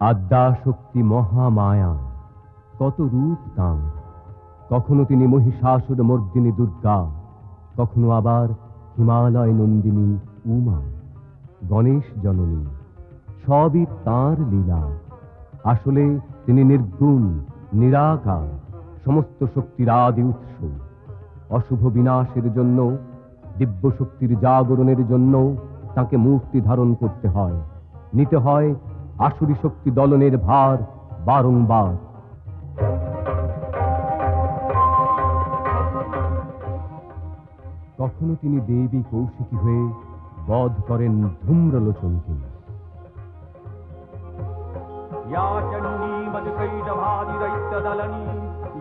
আদ্যাশক্তি মহামায়া, কত রূপ তাঁর। কখনো তিনি মহিষাসুর মর্দিনী দুর্গা, কখনো আবার হিমালয় নন্দিনী উমা, গণেশ জননী। সবই তাঁর লীলা। আসলে তিনি নির্গুণ, নিরাকার, সমস্ত শক্তির আদি উৎস। অশুভ বিনাশের জন্য, দিব্য শক্তির জাগরণের জন্য তাকে মূর্তি ধারণ করতে হয়, নিতে হয় আসুরী শক্তি দলনের ভার বারংবার। কখনো তিনি দেবী কৌশিকী হয়ে বধ করেন ধূম্রলোচনকে। या चण्डी मधुकैटभादिदैत्यदलनी,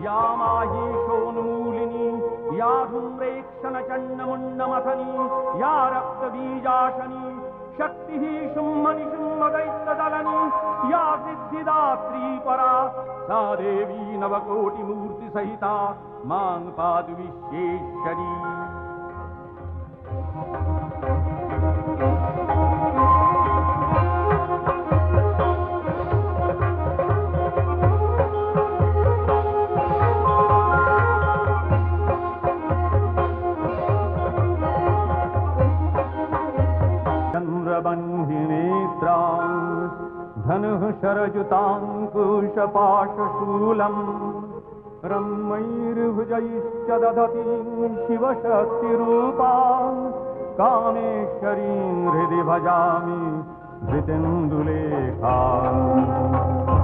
या माहेशोन्मूलिनी, या धूम्रेक्षणचण्डमुण्डमथनी, या रक्तबीजाशनी, शक्तिः शुम्भनिशुम्भदैत्यदलनी, या सिद्धिदात्री परा, सा देवी नवकोटिमूर्तिसहिता मां पातु विश्वेश्वरी। धनुः शरजुताङ्कुशपाशशूलम्, रम्मैर्भुजैश्च दधतीं शिवशक्तिरूपां, कामेश्वरीं हृदि भजामि धृतेन्दुलेखाम्।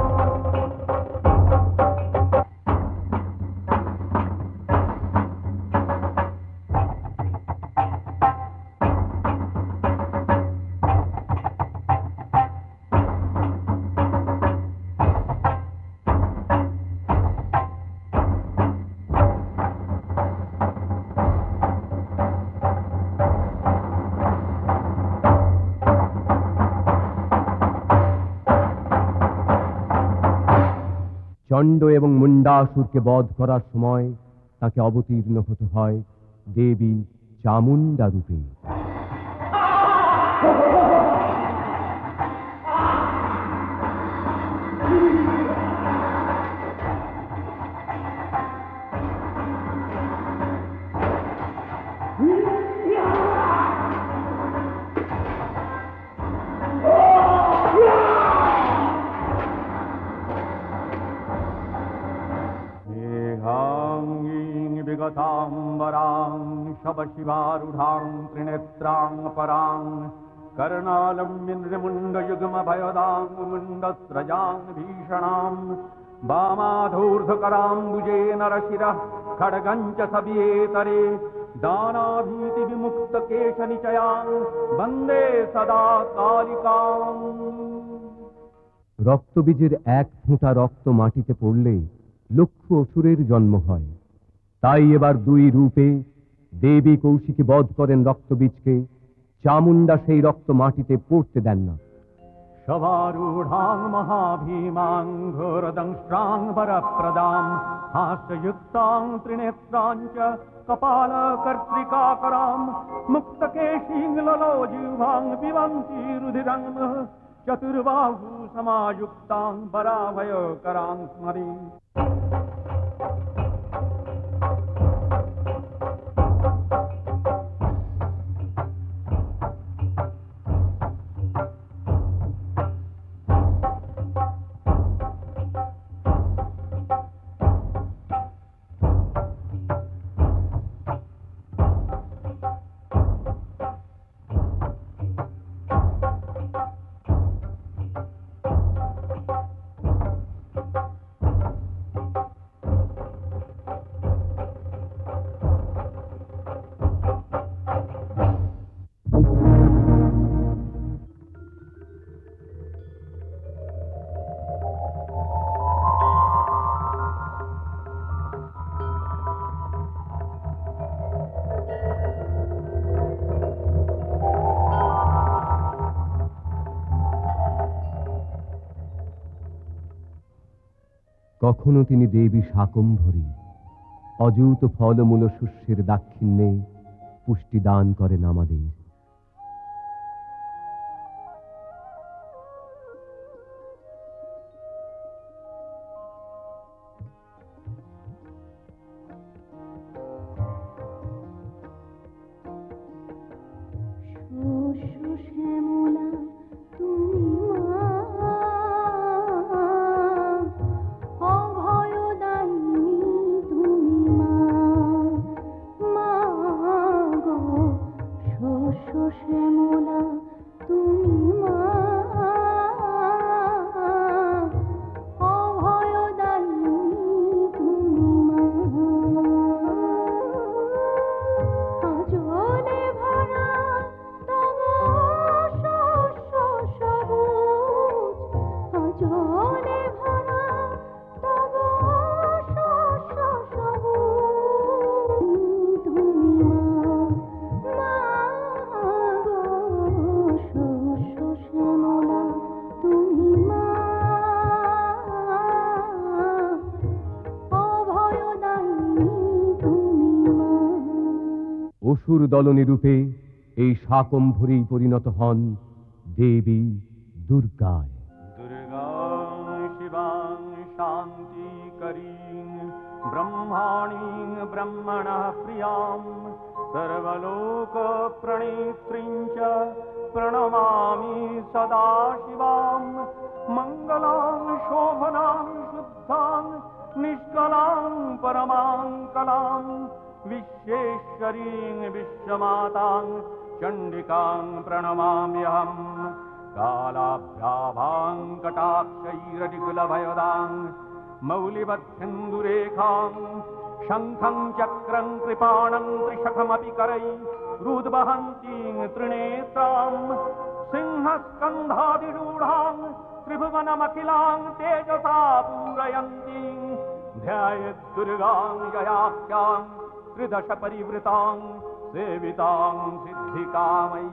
চণ্ড এবং মুণ্ডাসুরকে বধ করার সময় তাকে অবতীর্ণ হতে হয় দেবী চামুণ্ডা রূপে। विगताम्बरां शवशिवारूढां त्रिनेत्रां परां, कर्णालम्बिन्द्रमुण्डयुग्मभयदां मुण्डस्रजां भीषणां, वामाधूर्ध्वकराम्बुजे नरशिरः खड्गं च सव्येतरे, दानाभीतिविमुक्तकेशनिचयां वन्दे सदा कालिकाम्। রক্তবীজের এক ফোঁটা রক্ত মাটিতে পড়লে লক্ষ অসুরের জন্ম হয়। তাই এবার দুই রূপে দেবী কৌশিকী বধ করেন রক্তবীজকে। চামুণ্ডা সেই রক্ত মাটিতে পড়তে দেন না। शवारूढां महाभीमां घोरदंष्ट्रां वरप्रदां, हास्ययुक्तां त्रिनेत्रां च कपालकर्त्रिकाकरां, मुक्तकेशीं ललोजिह्वां पिबन्ती रुधिरं, चतुर्बाहु समायुक्तां वराभयकरां स्मरे। কখনো তিনি দেবী শাকম্ভরী, অযুত ফলমূল শস্যের দাক্ষিণ্যে পুষ্টি দান করেন আমাদের। অসুর দলনী রূপে এই শাকম্ভরী পরিণত হন দেবী দুর্গায়। দুর্গাং শিবাং শান্তিকরীং ব্রহ্মাণীং ব্রহ্মণঃ প্রিয়াং সর্বলোক প্রণেত্রীং চ প্রণমামি সদা শিবাং। মঙ্গলাং শোভনাং শুদ্ধাং নিষ্কলাং পরমাং কলাং विश्वेश्वरीं विश्वमातां चण्डिकां प्रणमाम्यहं। कालाभ्याभां कटाक्षैरडिकुलभयदां मौलिवत्सिन्दुरेखां शङ्खं चक्रं कृपाणं त्रिशखमपि करैरुद्वहन्तीं त्रिनेत्रां सिंहस्कन्धादिरूढां त्रिभुवनमखिलां तेजसा पूरयन्तीं ध्यायेद्दुर्गां जयाख्यां त्रिदश परिवृतां सेवितां सिद्धिकामयी।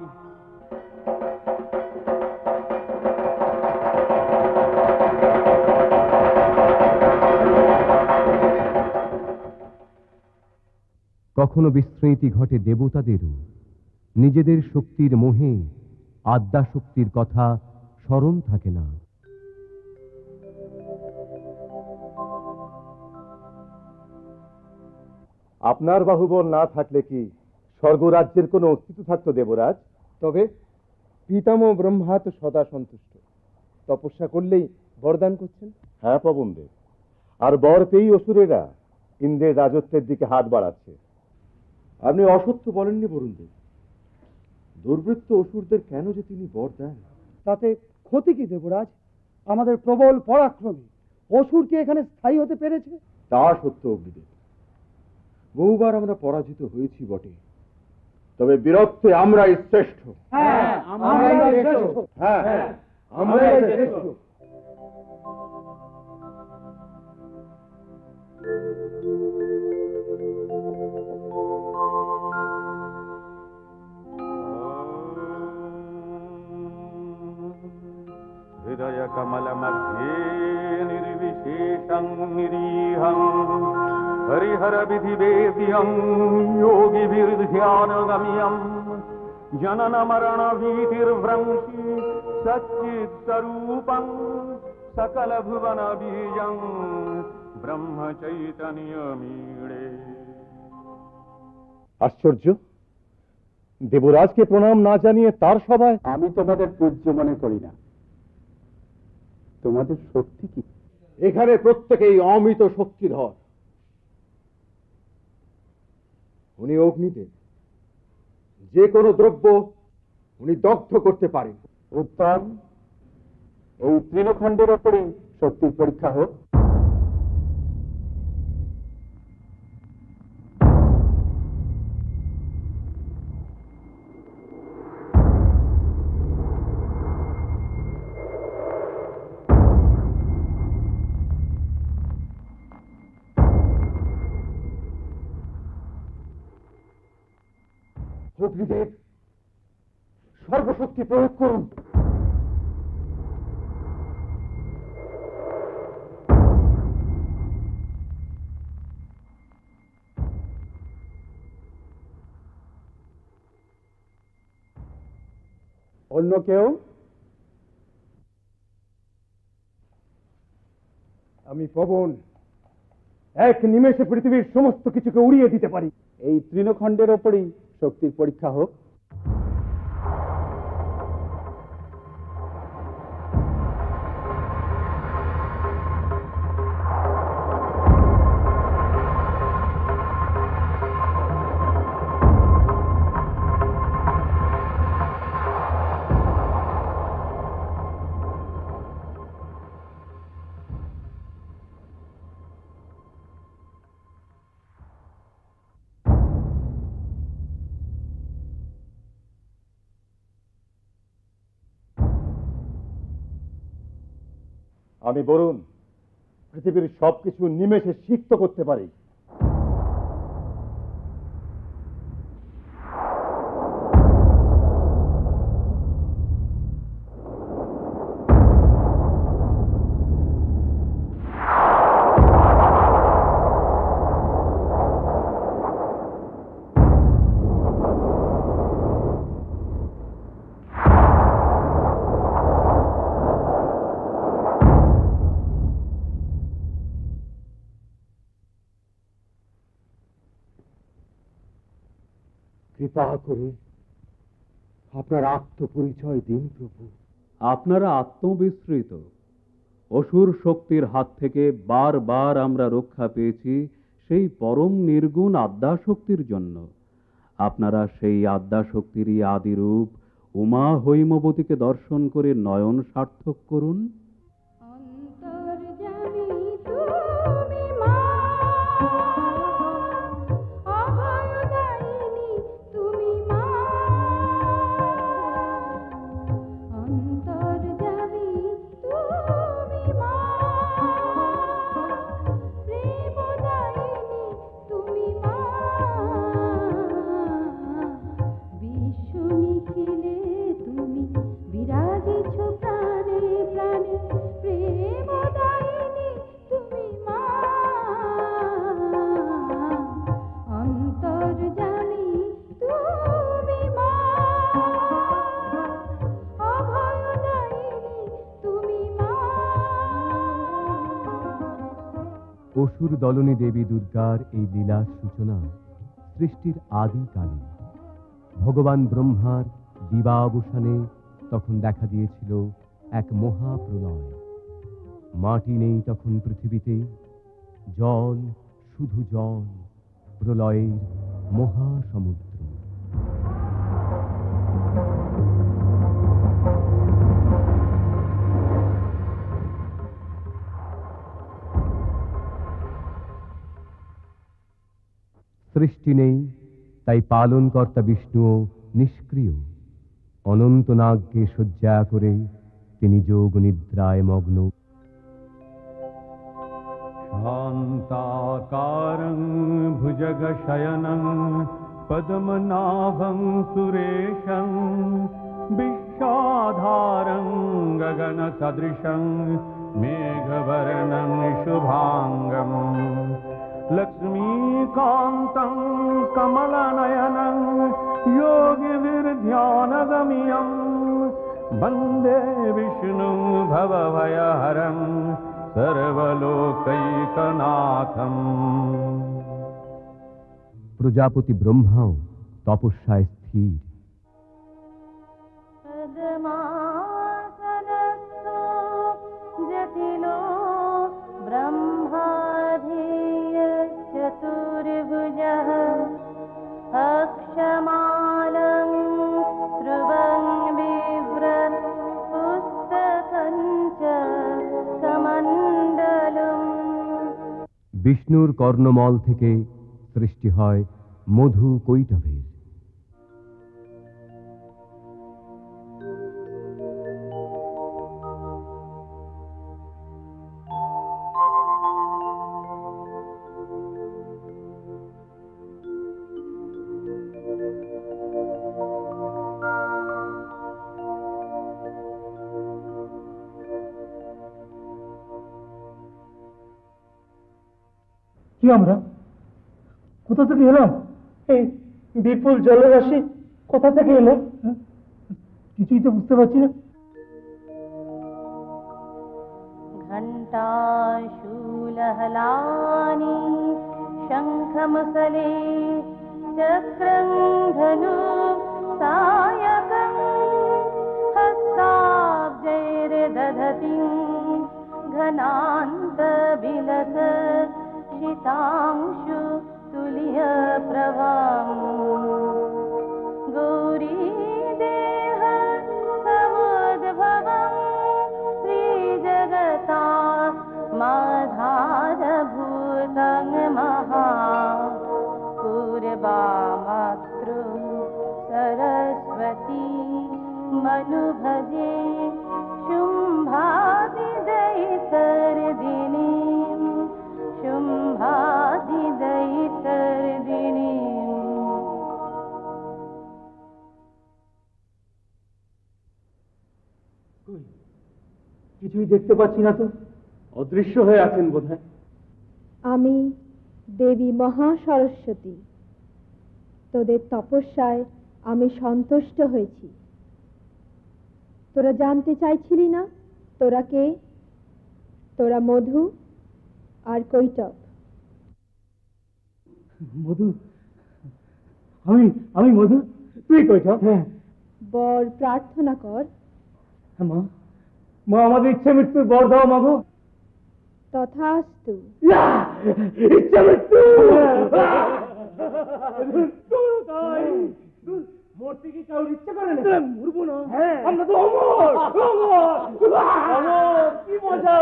কখনো বিস্মৃতি ঘটে দেবতাদেরও, নিজেদের শক্তির মোহে আদ্যা শক্তির কথা স্মরণ থাকে না। আপনার বাহুবল না থাকলে কি স্বর্গরাজ্যের কোনো অস্তিত্ব থাকতো দেবরাজ? তবে পিতামহ ব্রহ্মা তো সদা সন্তুষ্ট, তপস্যা করলেই বরদান করছেন। হ্যাঁ পবনদেব, আর বর পেয়েই অসুরেরা ইন্দ্রের রাজত্বের দিকে হাত বাড়াচ্ছে। আপনি অসত্য বলেননি বরুণদেব। দুর্বৃত্ত অসুরদের কেন যে তিনি বর দেন? তাতে ক্ষতি কি দেবরাজ? আমাদের প্রবল পরাক্রমী অসুর কি এখানে স্থায়ী হতে পেরেছে? তা সত্য অগ্নিদেব, বহুবার আমরা পরাজিত হয়েছি বটে, তবে বীরত্বে আমরাই শ্রেষ্ঠ। হ্যাঁ, আমরাই শ্রেষ্ঠ। হ্যাঁ, আমরাই শ্রেষ্ঠ। हृदय कमल मध्ये निर्विशेषं निरीहं हरिहर विधि वेद्यं योगिभिर्ध्यानगम्यं जनन मरण भीतिर्भ्रंशि सच्चित् स्वरूपं सकल भुवन बीजं ब्रह्म चैतन्य मीडे। আশ্চর্য, দেবরাজকে প্রণাম না জানিয়ে তার সভায়? আমি তোমাদের পূজ্য মনে করি না। তোমাদের শক্তি কি? এখানে প্রত্যেকেই অমিত শক্তিধর। উনি অগ্নিদেব, যে কোনো দ্রব্য উনি দগ্ধ করতে পারেন। উত্তম, এই তৃণখণ্ডের ওপরে শক্তির পরীক্ষা হোক। অগ্নিদেব, সর্বশক্তি প্রয়োগ করুন। অন্য কেউ? আমি পবন, এক নিমেষে পৃথিবীর সমস্ত কিছুকে উড়িয়ে দিতে পারি। এই তৃণখণ্ডের ওপরেই শক্তির পরীক্ষা হোক। আমি বরুণ, পৃথিবীর সবকিছু নিমেষে সিক্ত করতে পারি। কৃপা করে আপনার আত্মপরিচয় দিন প্রভু। আপনারা আত্মবিস্মৃত। অসুর শক্তির হাত থেকে বারবার আমরা রক্ষা পেয়েছি সেই পরম নির্গুণ আদ্যাশক্তির জন্য। আপনারা সেই আদ্যাশক্তিরই আদিরূপ উমা হৈমবতীকে দর্শন করে নয়ন সার্থক করুন। অসুর দলনী দেবী দুর্গার এই লীলার সূচনা সৃষ্টির আদিকালে। ভগবান ব্রহ্মার দিবাবসানে তখন দেখা দিয়েছিল এক মহাপ্রলয়। মাটি নেই তখন পৃথিবীতে, জল, শুধু জল, প্রলয়ের মহাসমুদ্র। সৃষ্টি নেই, তাই পালনকর্তা বিষ্ণুও নিষ্ক্রিয়। অনন্ত নাগকে শয্যা করে তিনি যোগ নিদ্রায় মগ্ন। शान्ताकारं भुजगशयनं पद्मनाभं सुरेशं विश्वाधारं गगनसदृशं मेघवर्णं शुभाङ्गं लक्ष्मीकान्तं कमलनयनं योगिभिर्ध्यानगम्यं वन्दे विष्णुं भवभयहरं सर्वलोकैकनाथं। প্রজাপতি ব্রহ্মাও তপস্যায় স্থির। चतुर्भुजः अक्षमालं ध्रुवं बिभ्रत् पुस्तकं च कमण्डलम्। বিষ্ণুর কর্ণমল থেকে সৃষ্টি হয় মধু কৈটভের। কি আমরা কোথা থেকে এলাম? এই বিপুল জলরাশি কোথা থেকে এলো? কিছুই তো বুঝতে পারছি না। घण्टाशूलहलानि शङ्खमुसले चक्रं धनु सायकं हस्ताब्जैर्दधतिं घनान्तविलस शितांशु तुल्यप्रभाम् गौरीदेह समुद्भवं श्रीजगता माधारभूतं महा पूर्वामातृ सरस्वती मनुभजे शुम्भादिदैतर्दिनीं शुम्भादिदैतर्दिनीं। কিছুই দেখতে পাচ্ছি না তো। অদৃশ্য হয়ে আছেন বোধহয়। আমি দেবী মহাসরস্বতী, তোদের তপস্যায় আমি সন্তুষ্ট হয়েছি। তোরা জানতে চাইছিলি না তোরা কে? তোরা মধু আর কৈটব। মধু, আমি মধু, তুই কৈটব। হ্যাঁ বর প্রার্থনা কর। মা, মা আমাদের ইচ্ছা মৃত্যুর বর দাও মাগো। তথাস্তু। ইচ্ছা মৃত্যু মরতে কি কারোর ইচ্ছা করে না? মরবো না, আমরা তো অমর। কি মজা,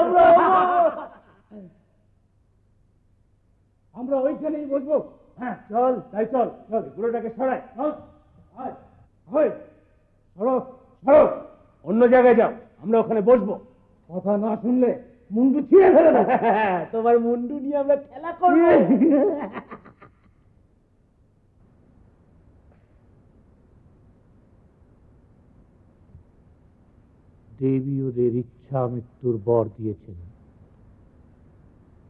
আমরা ওইখানেই বসবো। হ্যাঁ চল, তাই চল চল, গুলোটাকে সরাই। সরো সরো, অন্য জায়গায় যাও, আমরা ওখানে বসবো। কথা না শুনলে মুন্ডু ছিঁড়ে ফেলে না। তোমার মুন্ডু নিয়ে আমরা খেলা করবো। দেবী ওদের ইচ্ছা মৃত্যুর বর দিয়েছেন।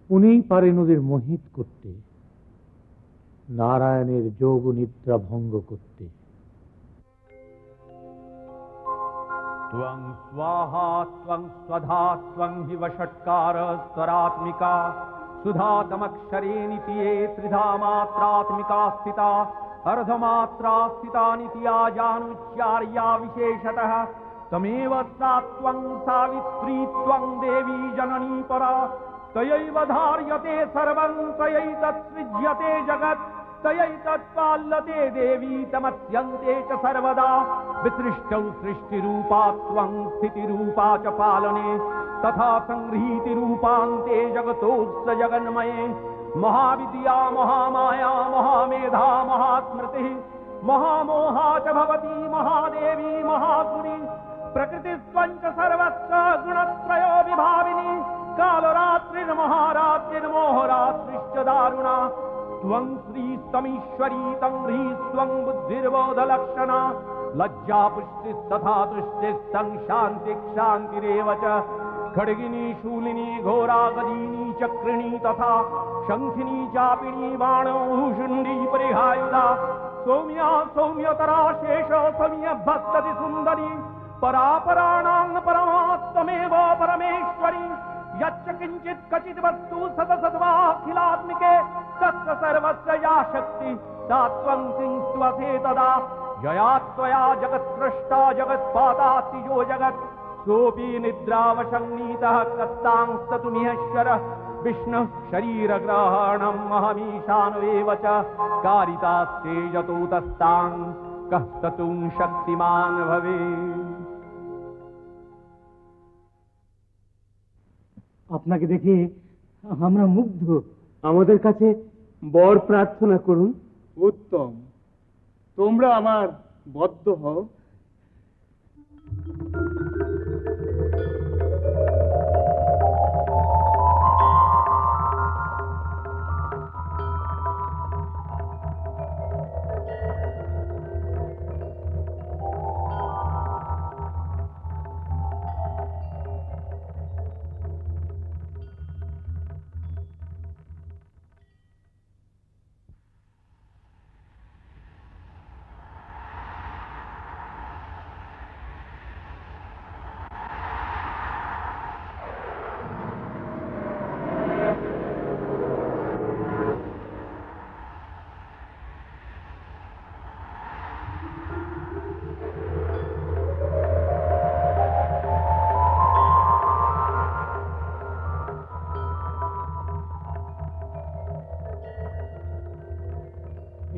উনিই পারেন ওদের মোহিত করতে, নারায়ণের যোগ নিদ্রা ভঙ্গ করতে। त्वं स्वाहा त्वं स्वधा त्वं हि वषट्कार स्वरात्मिका सुधातमक्षरे नित्ये त्रिधा मात्रात्मिका स्थिता अर्धमात्रा स्थिता नित्या जानुच्चार्या विशेषतः तमेव सा त्वं सावित्री त्वं देवी जननी परा तयैव धार्यते सर्वं तयैतत्सृज्यते जगत् तयैतत्पाल्यते देवी तमस्यन्ते च सर्वदा विसृष्टौ सृष्टिरूपा त्वं स्थितिरूपा च पालने तथा संहृतिरूपान्ते जगतोऽस्य जगन्मये महाविद्या महामाया महामेधा महास्मृतिः महामोहा च भवती महादेवी महासुरी प्रकृतिस्त्वं च सर्वस्य गुणत्रयो विभाविनी कालरात्रिर्महारात्रिर्मोहरात्रिश्च दारुणा त्वं श्रीस्तमीश्वरी तं ह्रीस्त्वं बुद्धिर्बोधलक्षणा लज्जा पुष्टिस्तथा तुष्टिस्तं शान्तिक्षान्तिरेव च खड्गिनी शूलिनी घोरा गदीनी चक्रिणी तथा शङ्खिनी चापिणी बाणो भूषुण्डी परिहायुधा सौम्या सौम्यतरा शेष सौम्यभस्तति सुन्दरी परापराणां परमात्मेव परमेश्वरी यच्च किञ्चित् क्वचित् वस्तु सदसद्वाखिलात्मिके तस्य सर्वस्य या शक्ति सा त्वं सिंस्त्वसे तदा यया त्वया जगत्सृष्टा जगत्पादातिजो जगत् सोऽपि निद्रावशन्नीतः कस्तांस्ततुमिहश्वरः विष्णुः शरीरग्रहणं महमीशानुरेव च कारितास्ते यतोतस्तां कः स्ततुं शक्तिमान् भवेत्। আপনাকে দেখে আমরা মুগ্ধ। আমাদের কাছে বর প্রার্থনা করুন। উত্তম, তোমরা আমার বদ্ধ হও।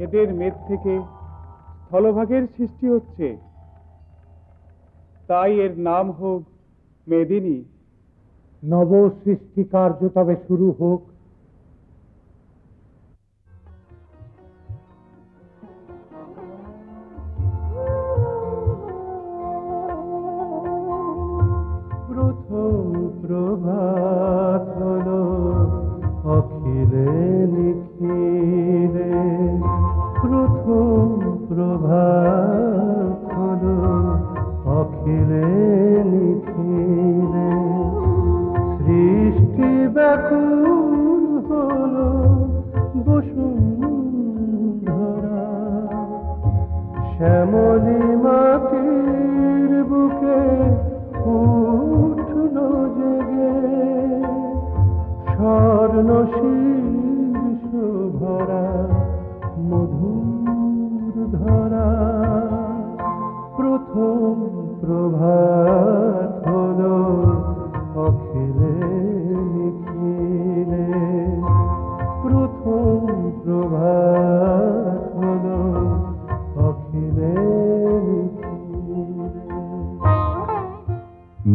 এদের মেদ থেকে স্থলভাগের সৃষ্টি হচ্ছে, তাই এর নাম হোক মেদিনী। নব সৃষ্টি কার্য তবে শুরু হোক। প্রথম প্রভাত হলো অখিলে নিখিলে, প্রথম প্রভাত হলো অখিলে নিখিলে, সৃষ্টি ব্যাকুল হলো বসুন্ধরা, শ্যামলী মাটির বুকে উঠল জেগে, স্বর্ণ শীর্ষ ভরা মধুর ধরা, প্রথম প্রভাত হলো অখিলে নিখিলে, প্রথম প্রভাত হলো অখিলে নিখিলে।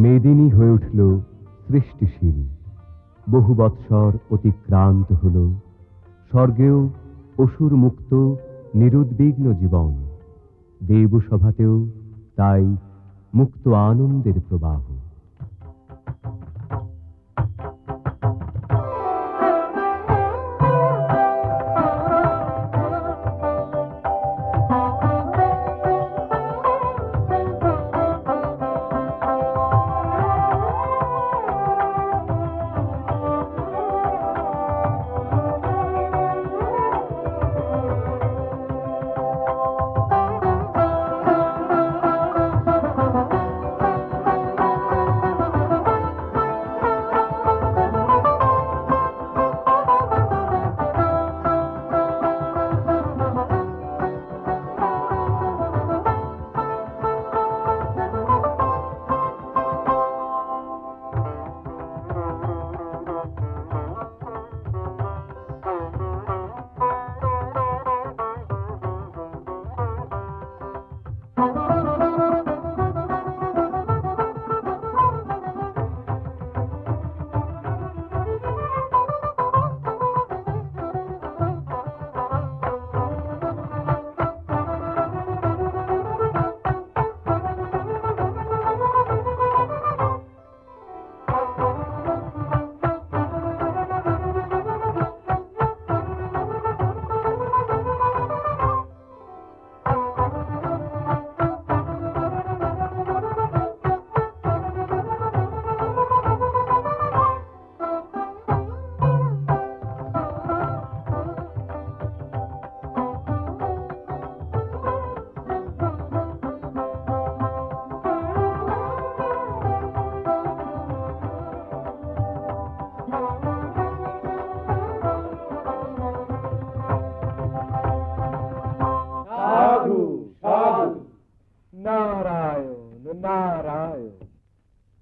মেদিনী হয়ে উঠল সৃষ্টিশীল, বহু বৎসর অতিক্রান্ত হল, স্বর্গেও অসুর মুক্ত নিরুদ্বিগ্ন জীবন, দেবসভাতেও তাই মুক্ত আনন্দের প্রবাহ।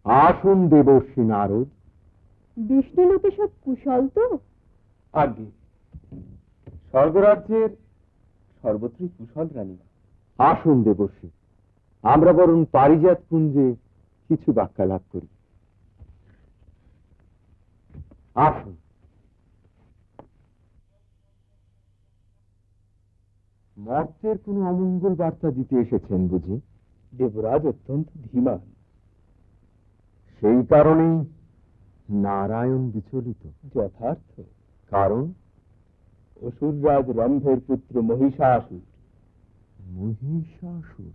আসুন দেবর্ষী নারদ। বিষ্ণুলোকে সব কুশল তো? আগে স্বর্গরাজ্যের সর্বত্রই কুশল রানীমা। আসুন দেবর্ষী, আমরা বরং পারিজাত কুঞ্জে কিছু বাক্যালাপ করি। আসুন। মর্তের কোনো অমঙ্গল বার্তা দিতে এসেছেন বুঝি? দেবরাজ অত্যন্ত ধীমান। সেই কারণেই নারায়ণ বিচলিত। যথার্থ। কারণ অসুররাজ রম্ভের পুত্র মহিষাসুর। মহিষাসুর?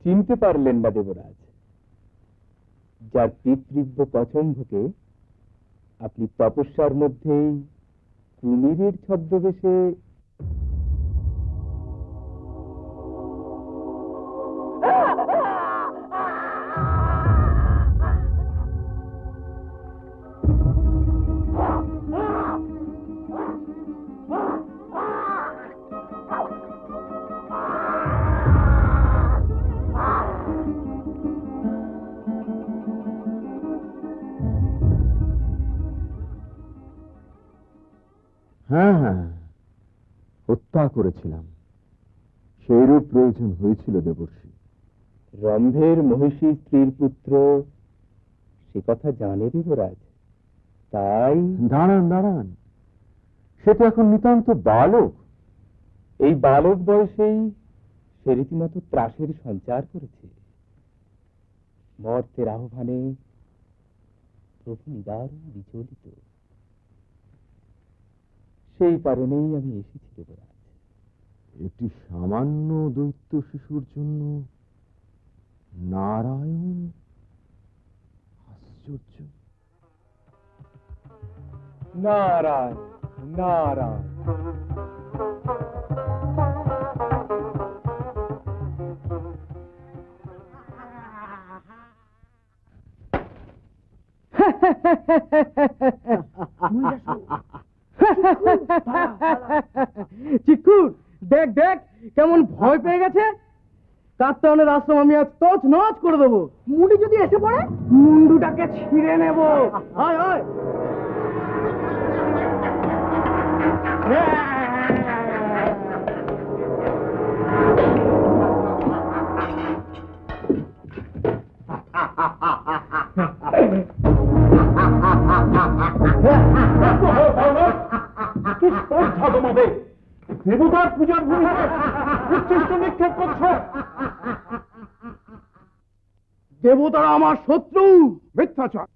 চিনতে পারলেন না দেবরাজ? যার পিতৃব্য পছন্দকে আপনি তপস্যার মধ্যেই কুমিরের ছদ্মবেশে হ্যাঁ হ্যাঁ, হত্যা করেছিলাম, সেইরূপ প্রয়োজন হয়েছিল দেবর্ষি। রম্ভের মহিষী স্ত্রীর পুত্র সে কথা জানে দেবরাজ, তাই দাঁড়ান দাঁড়ান, সে তো এখন নিতান্ত বালক। এই বালক বয়সেই সে রীতিমতো ত্রাসের সঞ্চার করেছে। মর্তের আহ্বানে প্রভু নিদারুণ বিচলিত, সেই কারণেই আমি এসেছি দেবরাজ। একটি সামান্য দৈত্য শিশুর জন্য নারায়ণ, আশ্চর্য। নারায়ণ নারায়ণ। চিকুর দেখ দেখ কেমন ভয় পেয়ে গেছে। কাত্তায়নের আশ্রম আমি আজ তছ নছ করে দেবো। মুন্ডি যদি এসে পড়ে মুন্ডুটাকে ছিঁড়ে নেব। আয় আয়। দেবতার পূজার ভূমিতে উচ্ছিষ্ট নিক্ষেপ করছ। দেবতারা আমার শত্রু। মিথ্যাচার,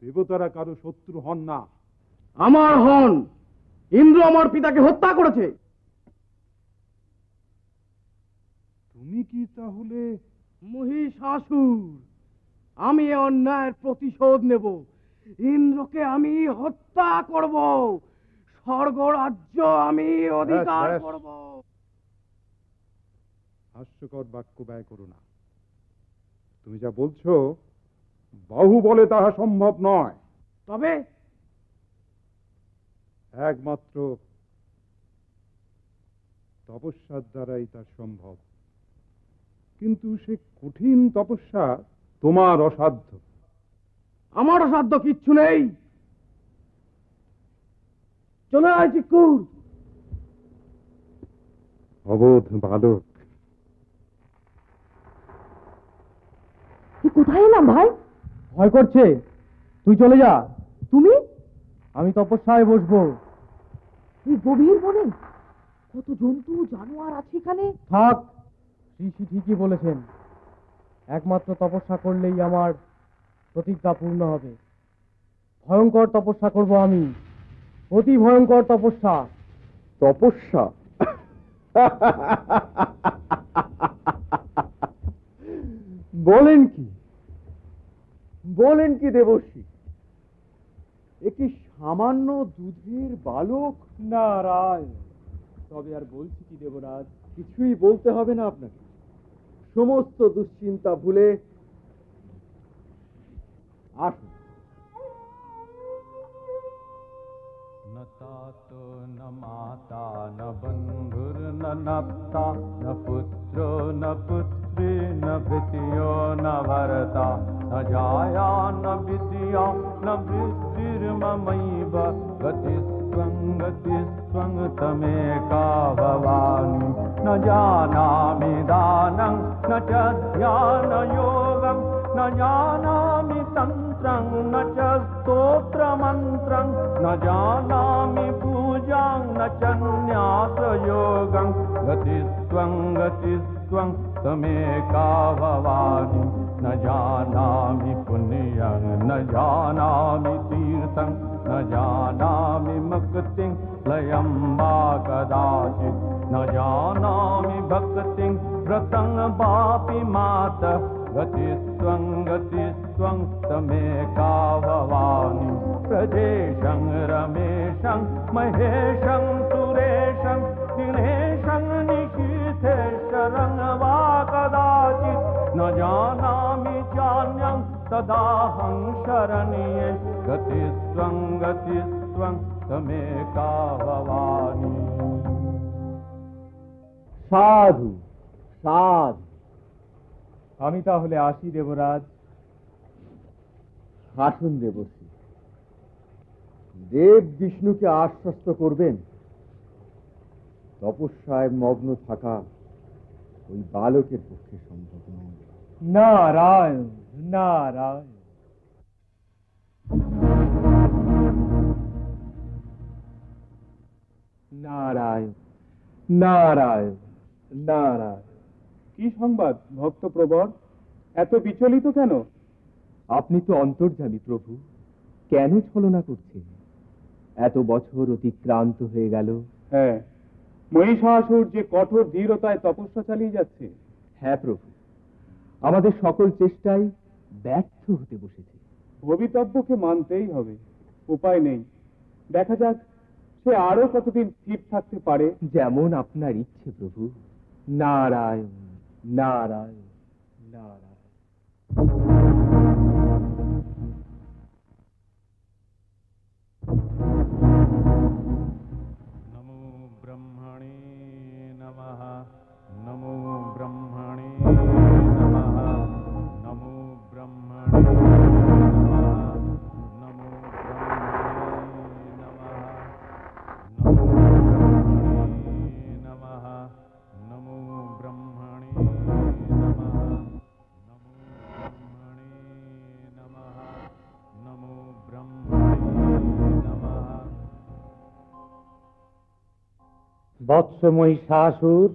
দেবতারা কারো শত্রু হন না। আমার হন। ইন্দ্র আমার পিতাকে হত্যা করেছে। তুমি কি তাহলে মহিষাসুর? আমি এ অন্যায়ের প্রতিশোধ নেব। ইন্দ্রকে আমি হত্যা করব। স্বর্গ রাজ্য আমি অধিকার ব্যাস, ব্যাস। করব। হাস্যকর বাক্য ব্যয় করো না। তুমি যা বলছো বাহু বলে তাহা সম্ভব নয়। তবে একমাত্র তপস্যার দ্বারাই তা সম্ভব। কিন্তু সে কঠিন তপস্যা তোমার অসাধ্য। আমার অসাধ্য কিচ্ছু নেই। চলে আয় চিকুর। অবোধ বালক, কোথায় এলাম ভাই? ভয় করছে? তুই চলে যা। তুমি আমি তপস্যায় বসবো। এই গভীর বনে কত জন্তু জানোয়ার আছে এখানে। থাক, ঋষি ঠিকই বলেছেন। একমাত্র তপস্যা করলেই আমার প্রতিজ্ঞা পূর্ণ হবে। ভয়ঙ্কর তপস্যা করব আমি, অতি ভয়ঙ্কর তপস্যা। তপস্যা? বলেন কি, বলেন কি দেবর্ষি? একটি সামান্য দুধের বালক? নারায়ণ, তবে আর বলছি কি দেবরাজ? কিছুই বলতে হবে না আপনাকে। সমস্ত দুশ্চিন্তা ভুলে আসুন। न तातो न माता न बन्धुर्न नप्ता न पुत्रो न पुत्री न भृत्यो न भरता न जाया न विद्या न वृद्धिर्ममैव गतिस्त्वं तमेका भवानि न जानामि दानं न च ध्यानयोगं न जानामि तन्त्रं न च स्तोत्रमन्त्रं न जानामि पूजां न च न्यासयोगं गतिस्त्वं तमेका भवानि न जानामि पुण्यं न जानामि तीर्थं न जानामि मुक्तिं लयं वा कदाचित् न जानामि भक्तिं व्रतं वापि मातः गतिस्त्वं तमेका भवानि प्रजेशं रमेशं महेशं सुरेशं दिनेशं निशीथेश्वरं वा कदाचित् न जानामि चान्यं तदाहं शरण्ये गतिस्त्वं तमेका भवानि। সাধু সাধু। আমি তাহলে আসি দেবরাজ। আসুন দেবশ্রী। দেব বিষ্ণুকে আশ্বস্ত করবেন তপস্যায় মগ্ন থাকা ওই বালকের পক্ষে সম্ভব নয়। নারায়ণ নারায়ণ। নারায়ণ নারায়ণ নারায়ণ। কি সংবাদ ভক্তপ্রবর? এত বিচলিত কেন? আপনি তো অন্তর্যামী প্রভু, কেন ছলনা করছেন? এত বছর অতিক্রান্ত হয়ে গেল। হ্যাঁ, মহিষাসুর যে কঠোর ধীরতায় তপস্যা চালিয়ে যাচ্ছে। হ্যাঁ প্রভু, আমাদের সকল চেষ্টাই ব্যর্থ হতে বসেছে। ভবিতব্যকে মানতেই হবে, উপায় নেই। দেখা যাক সে আরো কতদিন স্থির থাকতে পারে। যেমন আপনার ইচ্ছে প্রভু। নারায়ণ নারায়ণ নারায়ণ। নমো ব্রহ্মণে নমঃ। নমো ব্রহ্মণে নমঃ। নমো ব্রহ্মণে নমঃ। নমো ব্রহ্মণে নমঃ। নমো ব্রহ্মণে নমঃ। নমো ব্রহ্মণে নমঃ। নমো ব্রহ্মণে নমঃ। নমো ব্রহ্মণে নমঃ। বৎস মহিষাসুর,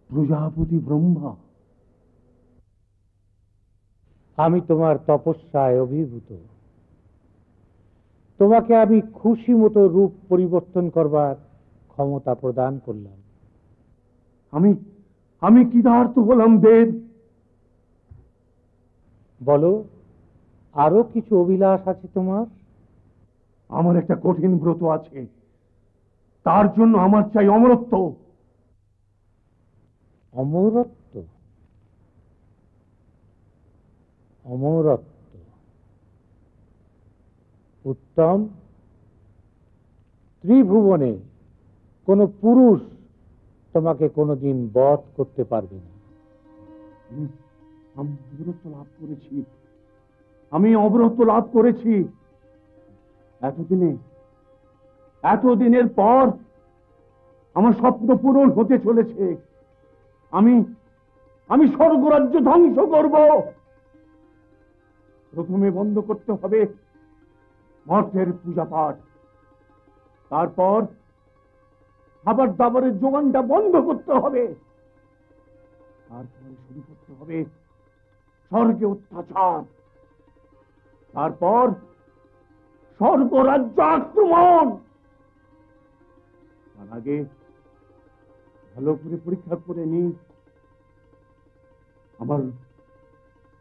প্রজাপতি ব্রহ্মা, আমি তোমার তপস্যায় অভিভূত। তোমাকে আমি খুশি মতো রূপ পরিবর্তন করবার ক্ষমতা প্রদান করলাম। আমি কৃতার্থ হলাম দেব। বলো, আরো কিছু অভিলাষ আছে তোমার? আমার একটা কঠিন ব্রত আছে, তার জন্য আমার চাই অমরত্ব। অমরত্ব? অমরত্ব উত্তম। ত্রিভুবনে কোন পুরুষ তোমাকে কোনোদিন বধ করতে পারবে না। আমি অমরত্ব লাভ করেছি। এতদিনের পর আমার স্বপ্ন পূরণ হতে চলেছে। আমি স্বর্গরাজ্য ধ্বংস করব। প্রথমে বন্ধ করতে হবে মর্তের পূজা পাঠ, তারপর খাবার দাবারের যোগানটা বন্ধ করতে হবে, তারপরে শুরু করতে হবে স্বর্গে অত্যাচার, তারপর স্বর্গরাজ্য আক্রমণ। তার আগে ভালো করে পরীক্ষা করে নি আমার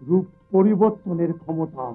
রূপ পরিবর্তনের ক্ষমতা।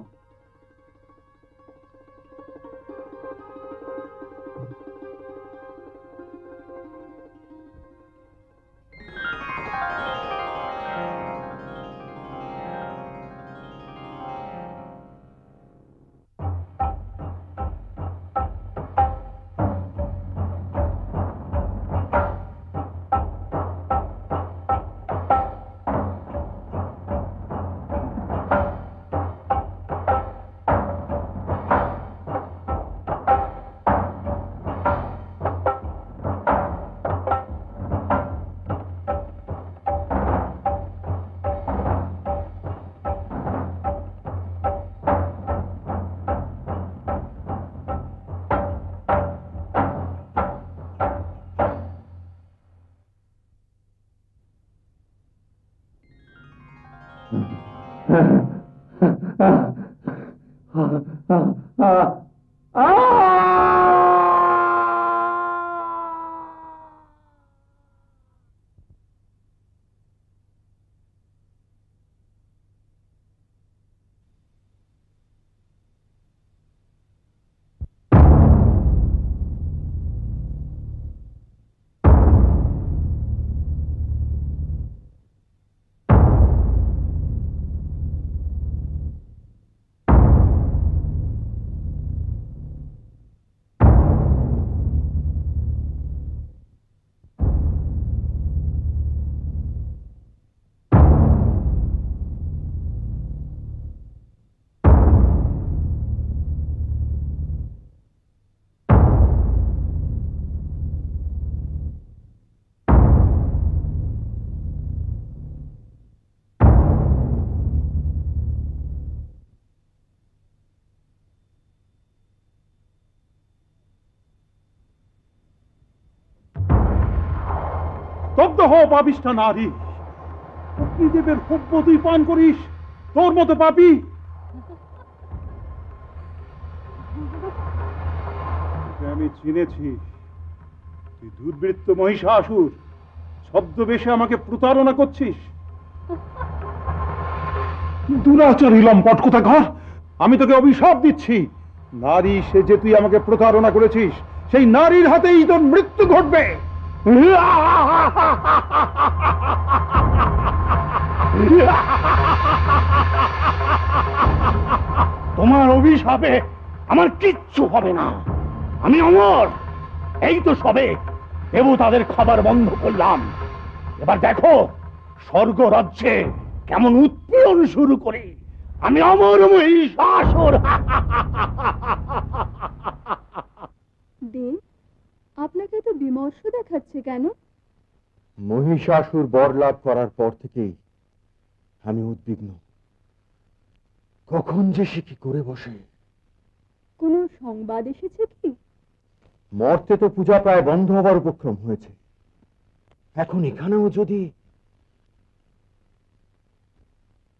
স্তব্ধ হও পাপিষ্ঠা নারী। অগ্নিদেবের সভ্য তুই পান করিস, তোর মতো পাপী? আমি চিনেছি, তুই দুর্বৃত্ত মহিষাসুর, ছদ্মবেশে আমাকে প্রতারণা করছিস। দুরাচারী লম্পট কোথাকার, আমি তোকে অভিশাপ দিচ্ছি, নারী সেজে তুই আমাকে প্রতারণা করেছিস, সেই নারীর হাতেই তোর মৃত্যু ঘটবে। তোমার অভিশাপে আমার কিচ্ছু হবে না, আমি অমর। এই তো সবে দেবতাদের খাবার বন্ধ করলাম, এবার দেখো স্বর্গ রাজ্যে কেমন উৎপীড়ন শুরু করি। আমি অমর মহিষাসুর। দেব, আপনাকে তো বিমর্ষ দেখাচ্ছে কেন? মহিষাসুর বর লাভ করার পর থেকেই আমি উদ্বিগ্ন, কখন যে সে কি করে বসে। কোনো সংবাদ এসেছে কি? মর্তে তো পূজা প্রায় বন্ধ হবার উপক্রম হয়েছে, এখন এখানেও যদি।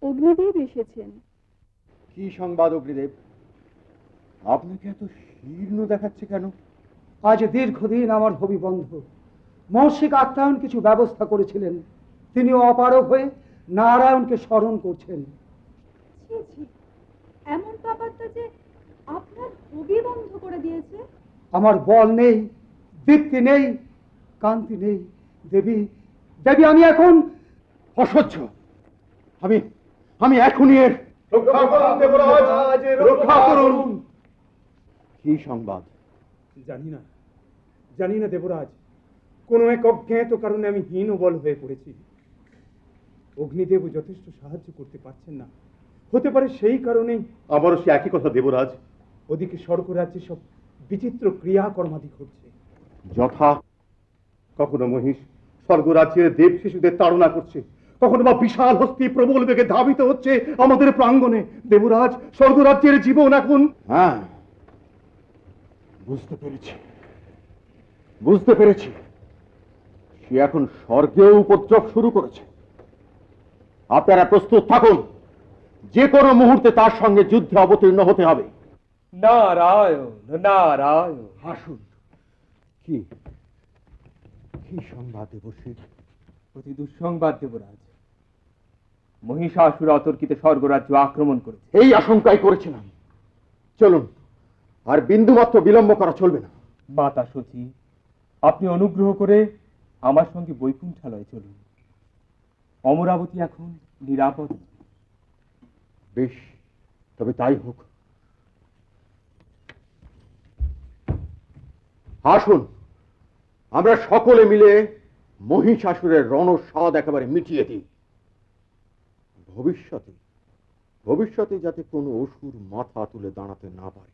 অগ্নিদেব এসেছেন। কি সংবাদ অগ্নিদেব? আপনাকে এত শীর্ণ দেখাচ্ছে কেন? আজ দীর্ঘদিন আমার হবি বন্ধ মহর্ষিক আত্মায়ন কিছু ব্যবস্থা করেছিলেন, তিনি অপারগ হয়ে নারায়ণকে স্মরণ করছেন। ছি ছি, এমন পাপাত্তা যে আপনার হবি বন্ধ করে দিয়েছে। আমার বল নেই, দীপ্তি নেই, কান্তি নেই। দেবী দেবী, আমি এখন অসহ্য। আমি এখনই এর রক্ষা করুন দেবরাজ, রক্ষা করুন। কি সংবাদ? জানি না দেবরাজ, কোন এক অজ্ঞাত কারণে আমি হীন ও বল হয়ে পড়েছি। অগ্নিদেব যথেষ্ট সাহায্য করতে পারছেন না, হতে পারে সেই কারণেই। আমারও সে একই কথা দেবরাজ। ওদিকে স্বর্গ রাজ্যে সব বিচিত্র ক্রিয়াকর্মাদি ঘটছে। যথা কখনো মহিষ স্বর্গরাজ্যের দেব শিশুদের তাড়না করছে, কখনো বা বিশাল হস্তি প্রবল বেগে ধাবিত হচ্ছে আমাদের প্রাঙ্গণে। দেবরাজ, স্বর্গরাজ্যের জীবন এখন। হ্যাঁ, বুঝতে পেরেছি সে এখন স্বর্গেও উপদ্রব শুরু করেছে। আপনারা প্রস্তুত থাকুন, যে কোনো মুহূর্তে তার সঙ্গে যুদ্ধে অবতীর্ণ হতে হবে। নারায়ণ নারায়ণ। আসুন। কি কি সংবাদ দেবশ্রী? অতি দুঃসংবাদ দেবরাজ, মহিষাসুর অতর্কিত স্বর্গরাজ্য আক্রমণ করেছে। এই আশঙ্কাই করেছিলাম। চলুন, আর বিন্দুমাত্র বিলম্ব করা চলবে না। মাতা সতী, আপনি অনুগ্রহ করে আমার সঙ্গে বৈকুণ্ঠালয়ে চলুন। অমরাবতী এখন নিরাপদ। বেশ, তবে তাই হোক। আসুন, আমরা সকলে মিলে মহিষাসুরের রণস্বাদ একেবারে মিটিয়ে দিই। ভবিষ্যতে যাতে কোনো অসুর মাথা তুলে দাঁড়াতে না পারে।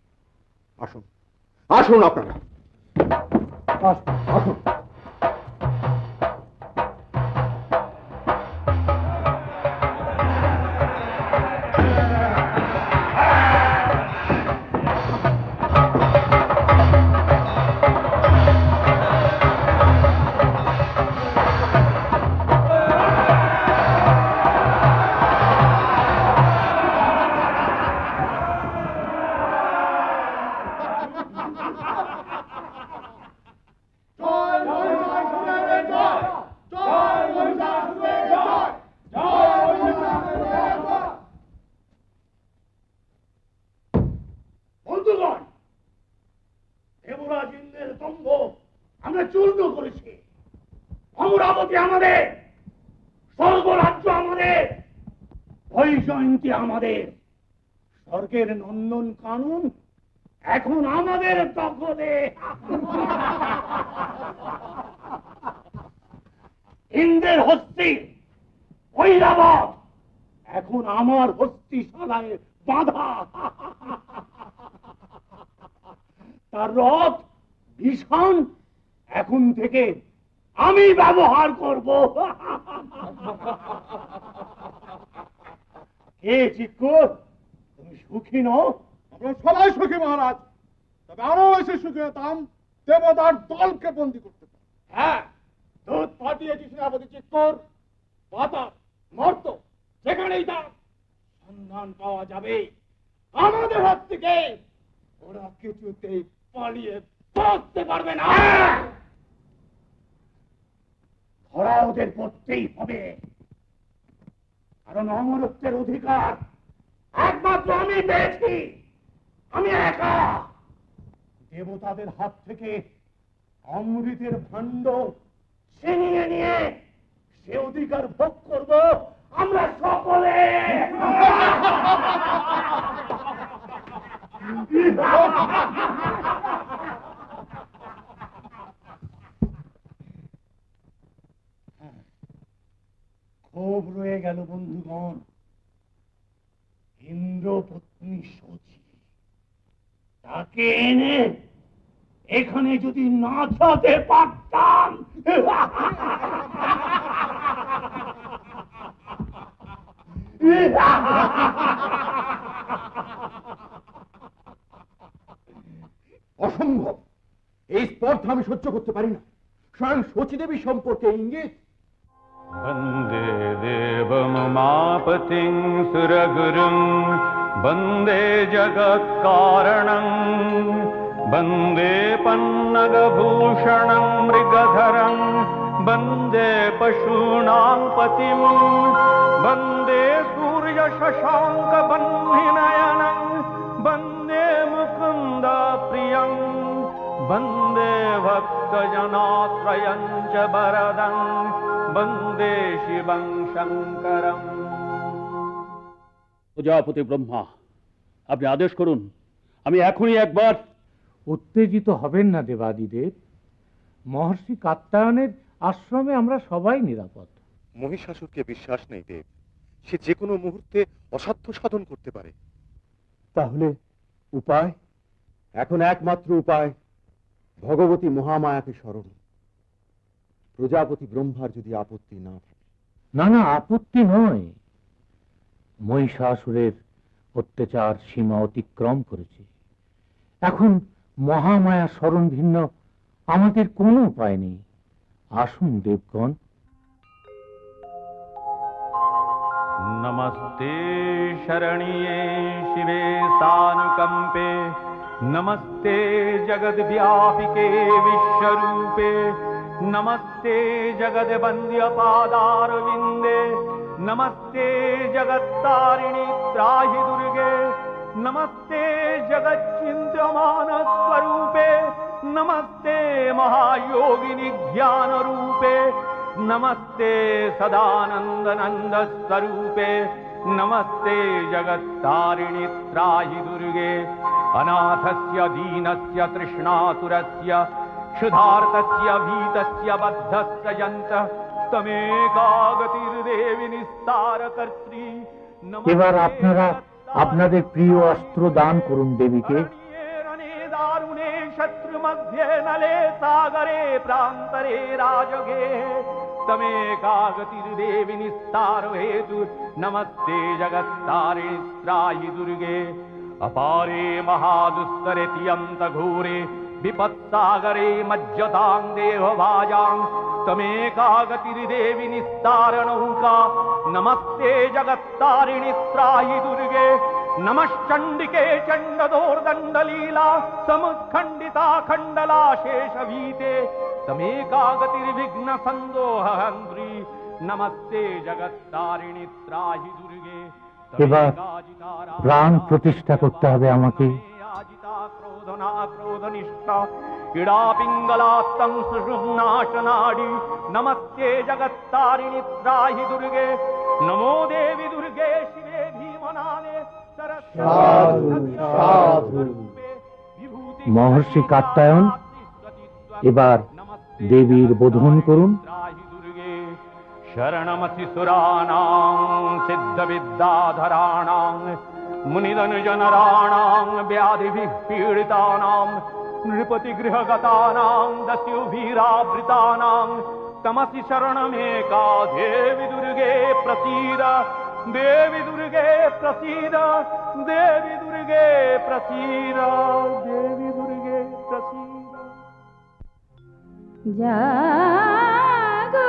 আসুন আসুন আপনারা, আসুন। আমরা চূর্ণ করেছি। অমরাবতী আমাদের, স্বর্গরাজ্য আমাদের, বৈজয়ন্তী আমাদের, স্বর্গের নন্দন কানন এখন আমাদের দখলে। ইন্দ্রের হস্তি ঐরাবত এখন আমার হস্তিশালায় বাঁধা। তার রথ ভীষণ এখন থেকে আমি ব্যবহার করব। কে চিক্কর, তুমি সুখী নও? আমরা সবাই সুখী মহারাজ, তবে আরো এসে সুখী হতাম দেবতার দলকে বন্দী করতে। হ্যাঁ, দূত পাঠিয়েছিস সেনাপতি চিত্তর, বাতাস, মর্ত, যেখানেই তার সন্ধান পাওয়া যাবে আমাদের হাত থেকে ওরা কিছুতেই পালিয়ে বাঁচতে পারবে না। ধরা ওদের করতেই হবে, কারণ অমরত্বের অধিকার একমাত্র আমি পেয়েছি, আমি একা। দেবতাদের হাত থেকে অমৃতের ভাণ্ড ছিনিয়ে নিয়ে সে অধিকার ভোগ করব আমরা সকলে। ক্ষোভ রয়ে গেল বন্ধুগণ, ইন্দ্রপত্নী সচি তাকে এনে এখানে যদি নাচাতে পারতাম। অসম্ভব, এই স্পর্ধা আমি সহ্য করতে পারি না। স্বয়ং শচীদেবী সম্পর্কে ইঙ্গিত। বন্দে দেবমাপতিং সুরগুরুং বন্দে জগৎকারণং বন্দে পন্নগভূষণং মৃগধরং বন্দে পশূনাং পতিম বন্দে সূর্য শশাঙ্ক বহ্নিনয়নং বন্দে মুকুন্দ প্রিয়ং বন্দে ভক্তজনাশ্রয়ং চ বরদং বন্দে শিবং শঙ্করম। প্রজাপতি ব্রহ্মা, আপনি আদেশ করুন, আমি এখনই একবার। উত্তেজিত হবেন না দেবাদিদেব, মহর্ষি কাত্যায়নের আশ্রমে আমরা সবাই নিরাপদ। মহিষাসুরকে বিশ্বাস নেই দেব, সে যে কোনো মুহূর্তে অসাধ্য সাধন করতে পারে। তাহলে উপায়? এখন একমাত্র উপায় ভগবতী মহামায়াকে স্মরণ। প্রজাপতি ব্রহ্মার যদি আপত্তি না থাকে। না না, আপত্তি নয়, মহিষাসুরের অত্যাচার সীমা অতিক্রম করেছে। এখন মহামায়া স্মরণ ভিন্ন আমাদের কোনো উপায় নেই। আসুন দেবগণ। नमस्ते शरण्ये शिवे सानुकंपे नमस्ते जगद्व्यापिके विश्वरूपे नमस्ते जगद्वन्द्य पादारविन्दे नमस्ते जगत्तारिणि त्राहि दुर्गे नमस्ते जगच्चिन्त्यमान स्वरूपे नमस्ते महायोगिनि ज्ञान रूपे नमस्ते सदानंद नंद स्वरूपे नमस्ते जगत्तारिणि त्राहि दुर्गे अनाथस्य दीनस्य तृष्णातुरस्य क्षुधार्तस्य भीतस्य बद्धस्य यन्तः तमेकागतिर्देवि निस्तारकर्त्री। এবার আপনারা আপনাদের প্রিয় অস্ত্র দান করুন দেবীকে। दारुणे शत्रु मध्ये नले सागरे प्रान्तरे राजगे तमेकागतिर्देवि निस्तार हेतु नमस्ते जगत्तारिणि त्राहि दुर्गे अपारे महादुस्तरे तियन्त घोरे विपत्सागरे मज्जतां देहभाजां तमेकागतिर्देवि निस्तार नौका नमस्ते जगत्तारिणि त्राहि दुर्गे नमश्चंडिके चंडदोर्दंडलीला समुत्खंडिता खंडला शेषभीते तमेकागतिर्विघ्न संदोहंत्री नमस्ते जगत्तारिणि त्राहि दुर्गे। এবার প্রাণ প্রতিষ্ঠা করতে হবে আমাকে। आजिता क्रोधना क्रोधनिष्ठा इडा पिंगलात्तं सुषुम्नाशनाडी नमस्ते जगत्तारिणि त्राहि दुर्गे नमो देवी दुर्गे शिवे भीमनाने মহর্ষি কাত্যায়ন, এবার দেবীর বোধন করুন। शरणमसि सुराणां सिद्धविद्याधराणां मुनिधनजनराणां व्याधिभिः पीडितानां नृपतिगृहगतानां दस्युभिरावृतानां तमसि शरणमेका देवी दुर्गे प्रसीद देवी दुर्गे प्रसीद देवी दुर्गे प्रसीद देवी दुर्गे प्रसीद। जागो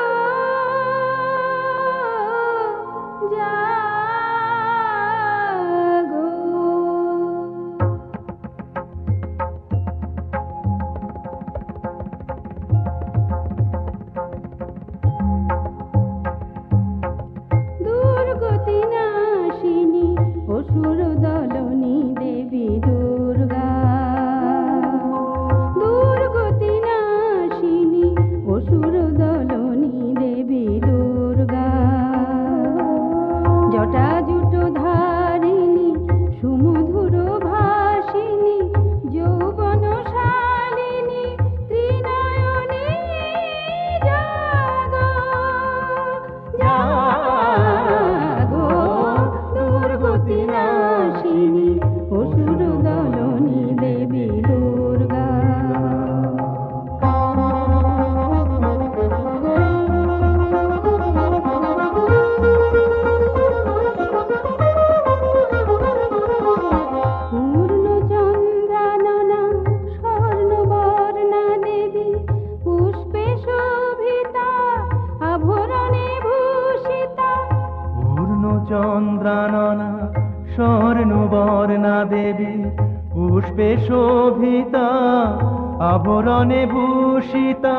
আভরণে ভূষিতা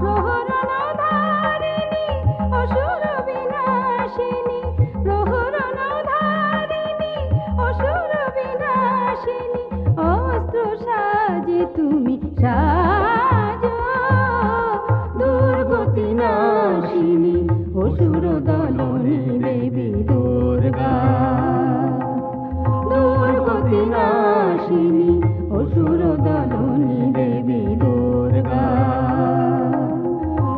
প্রহরণধারিণী অসুর বিনাশিনী প্রহরণধারিণী অসুর বিনাশিনী অস্ত্র সাজে তুমি সাজো দুর্গতি নাশিনী অসুর দলনী দেবী দুর্গা দুর্গতি নাশিনী অসুর দলনী দেবী দুর্গা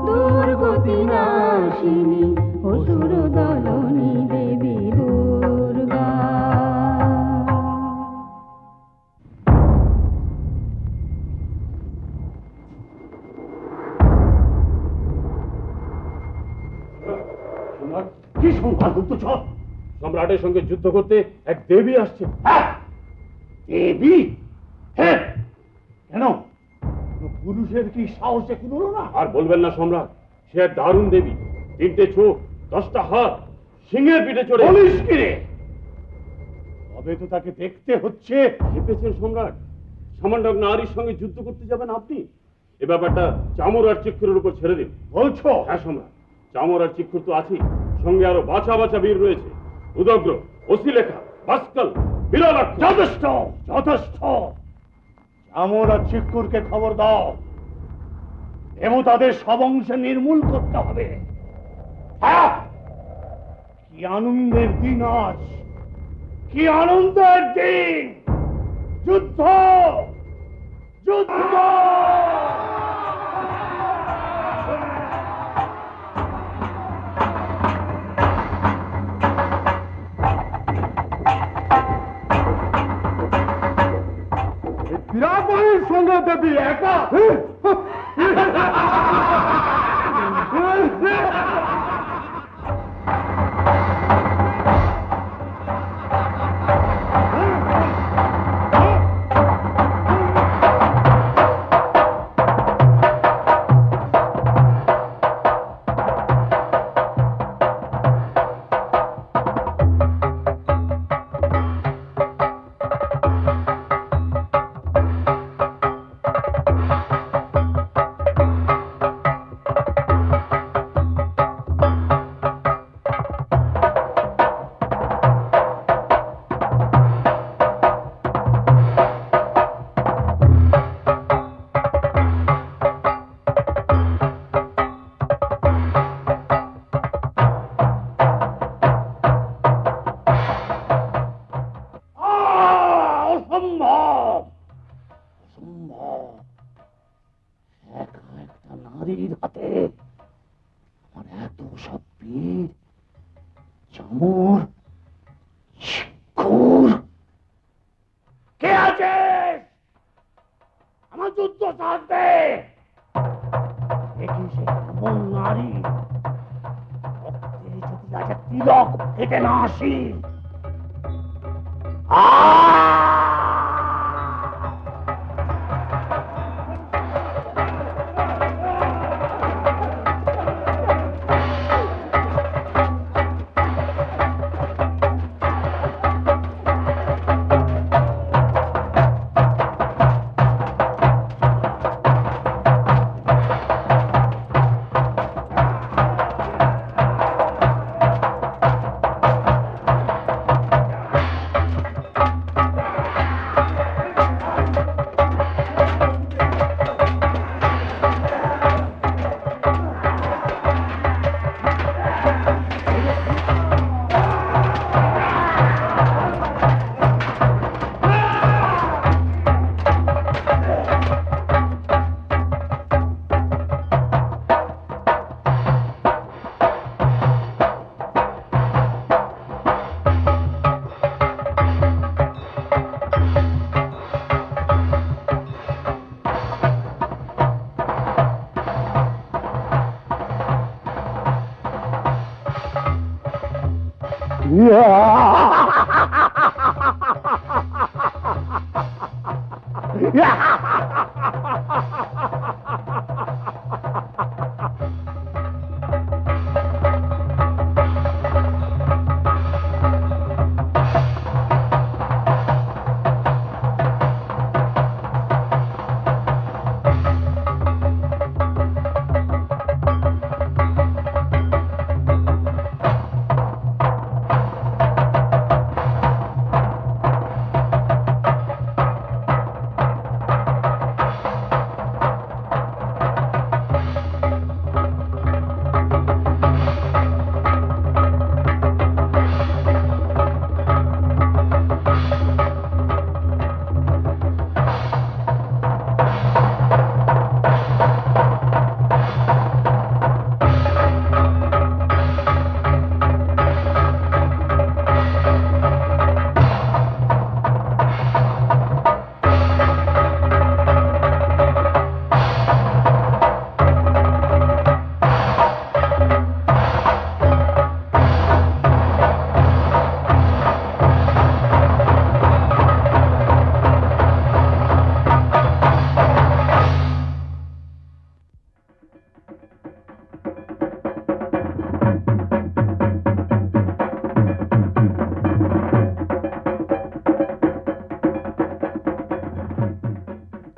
দুর্গতি নাশিনী অসুর দলনী দেবী দুর্গা। কি সংবাদ গুপ্তচর? সম্রাটের সঙ্গে যুদ্ধ করতে এক দেবী আসছে। দেবী? হ্যাঁ, কেন? পুরুষের কি সাহসে কুলোলো না? আর বলবেন না সম্রাট, সে এক দারুণ দেবী, 3টে চোখ, 10টা হাত, সিংহের পিঠে চড়ে। বলিস কি রে? তবে তো তাকে দেখতে হচ্ছে। ভেবেছেন সম্রাট সামান্য নারীর সঙ্গে যুদ্ধ করতে যাবেন আপনি? এ ব্যাপারটা চামর আর চিক্ষুরের উপর ছেড়ে দিন। বলছো? হ্যাঁ সম্রাট, চামর আর চিক্ষুর তো আছেই, সঙ্গে আরো বাছা বাছা বীর রয়েছে। উদগ্র, অসিলেখা, ভাস্কল, বিরলাক্ষ। যথেষ্ট, যথেষ্ট। চামর আর চিক্ষুরকে খবর দাও, দেবতাদের সব অংশে নির্মূল করতে হবে। হ্যাঁ, কি আনন্দের দিন আজ, কি আনন্দের দিন! যুদ্ধ, যুদ্ধ! বিরাটবাড়ির সঙ্গে দেবী একা? নারীর হাতে আমার এত সব বীর, চামর, চিক্ষুর। কে আছে? আমার যুদ্ধ থাকবে। দেখি সে এমন নারী, রক্তে যদি আছে তিলক ফেটে না আসি।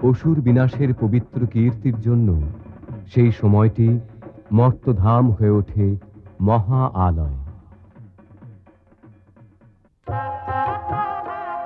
অসুর বিনাশের পবিত্র কীর্তির জন্য সেই সময়টি মর্তধাম হয়ে ওঠে মহা আলয়।